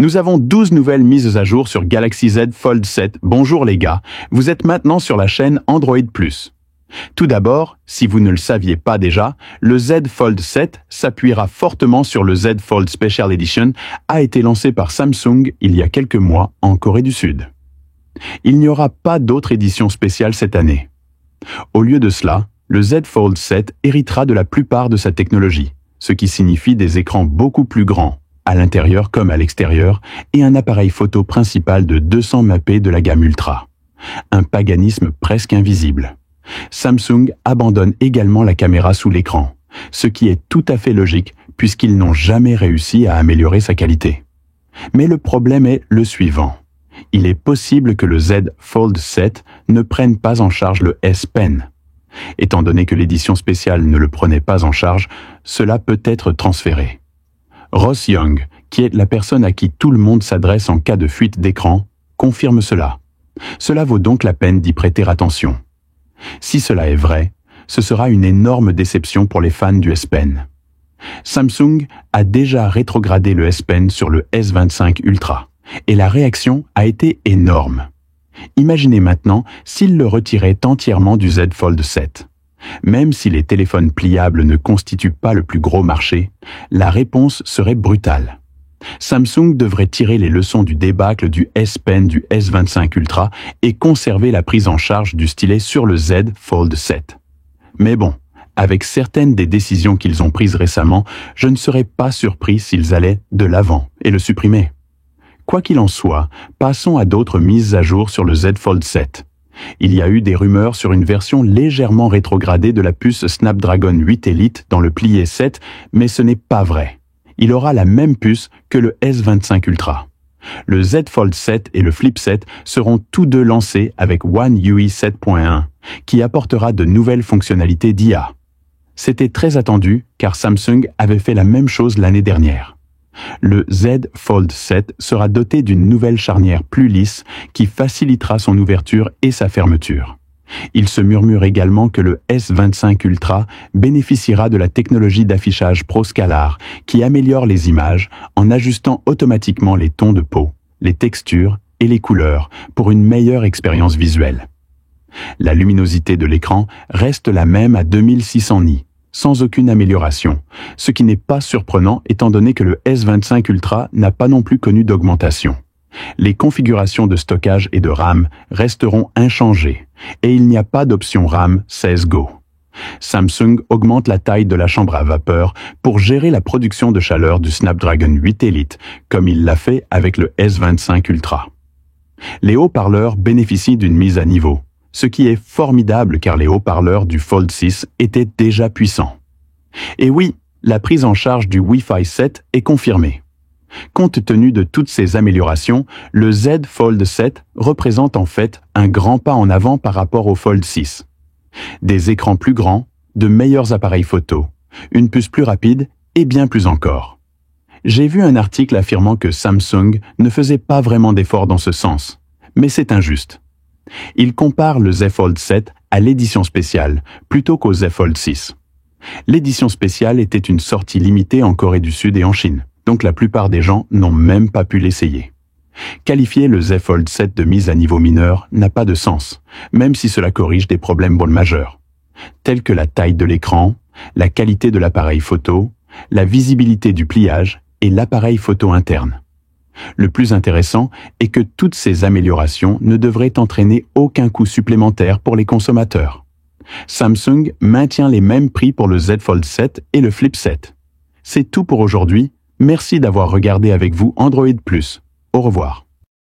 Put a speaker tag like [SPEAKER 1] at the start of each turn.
[SPEAKER 1] Nous avons 12 nouvelles mises à jour sur Galaxy Z Fold 7. Bonjour les gars, vous êtes maintenant sur la chaîne Android+. Tout d'abord, si vous ne le saviez pas déjà, le Z Fold 7 s'appuiera fortement sur le Z Fold Special Edition, a été lancé par Samsung il y a quelques mois en Corée du Sud. Il n'y aura pas d'autre édition spéciale cette année. Au lieu de cela, le Z Fold 7 héritera de la plupart de sa technologie, ce qui signifie des écrans beaucoup plus grands, à l'intérieur comme à l'extérieur, et un appareil photo principal de 200 MP de la gamme Ultra. Un paganisme presque invisible. Samsung abandonne également la caméra sous l'écran, ce qui est tout à fait logique puisqu'ils n'ont jamais réussi à améliorer sa qualité. Mais le problème est le suivant. Il est possible que le Z Fold 7 ne prenne pas en charge le S Pen. Étant donné que l'édition spéciale ne le prenait pas en charge, cela peut être transféré. Ross Young, qui est la personne à qui tout le monde s'adresse en cas de fuite d'écran, confirme cela. Cela vaut donc la peine d'y prêter attention. Si cela est vrai, ce sera une énorme déception pour les fans du S Pen. Samsung a déjà rétrogradé le S Pen sur le S25 Ultra, et la réaction a été énorme. Imaginez maintenant s'il le retirait entièrement du Z Fold 7. Même si les téléphones pliables ne constituent pas le plus gros marché, la réponse serait brutale. Samsung devrait tirer les leçons du débâcle du S Pen du S25 Ultra et conserver la prise en charge du stylet sur le Z Fold 7. Mais bon, avec certaines des décisions qu'ils ont prises récemment, je ne serais pas surpris s'ils allaient de l'avant et le supprimer. Quoi qu'il en soit, passons à d'autres mises à jour sur le Z Fold 7. Il y a eu des rumeurs sur une version légèrement rétrogradée de la puce Snapdragon 8 Elite dans le plié 7, mais ce n'est pas vrai. Il aura la même puce que le S25 Ultra. Le Z Fold 7 et le Flip 7 seront tous deux lancés avec One UI 7.1, qui apportera de nouvelles fonctionnalités d'IA. C'était très attendu car Samsung avait fait la même chose l'année dernière. Le Z Fold 7 sera doté d'une nouvelle charnière plus lisse qui facilitera son ouverture et sa fermeture. Il se murmure également que le S25 Ultra bénéficiera de la technologie d'affichage ProScalar qui améliore les images en ajustant automatiquement les tons de peau, les textures et les couleurs pour une meilleure expérience visuelle. La luminosité de l'écran reste la même à 2600 nits, sans aucune amélioration, ce qui n'est pas surprenant étant donné que le S25 Ultra n'a pas non plus connu d'augmentation. Les configurations de stockage et de RAM resteront inchangées, et il n'y a pas d'option RAM 16 Go. Samsung augmente la taille de la chambre à vapeur pour gérer la production de chaleur du Snapdragon 8 Elite, comme il l'a fait avec le S25 Ultra. Les haut-parleurs bénéficient d'une mise à niveau, ce qui est formidable car les haut-parleurs du Fold 6 étaient déjà puissants. Et oui, la prise en charge du Wi-Fi 7 est confirmée. Compte tenu de toutes ces améliorations, le Z Fold 7 représente en fait un grand pas en avant par rapport au Fold 6. Des écrans plus grands, de meilleurs appareils photo, une puce plus rapide et bien plus encore. J'ai vu un article affirmant que Samsung ne faisait pas vraiment d'efforts dans ce sens, mais c'est injuste. Il compare le Z Fold 7 à l'édition spéciale, plutôt qu'au Z Fold 6. L'édition spéciale était une sortie limitée en Corée du Sud et en Chine, donc la plupart des gens n'ont même pas pu l'essayer. Qualifier le Z Fold 7 de mise à niveau mineur n'a pas de sens, même si cela corrige des problèmes majeurs, tels que la taille de l'écran, la qualité de l'appareil photo, la visibilité du pliage et l'appareil photo interne. Le plus intéressant est que toutes ces améliorations ne devraient entraîner aucun coût supplémentaire pour les consommateurs. Samsung maintient les mêmes prix pour le Z Fold 7 et le Flip 7. C'est tout pour aujourd'hui. Merci d'avoir regardé avec vous Android+. Au revoir.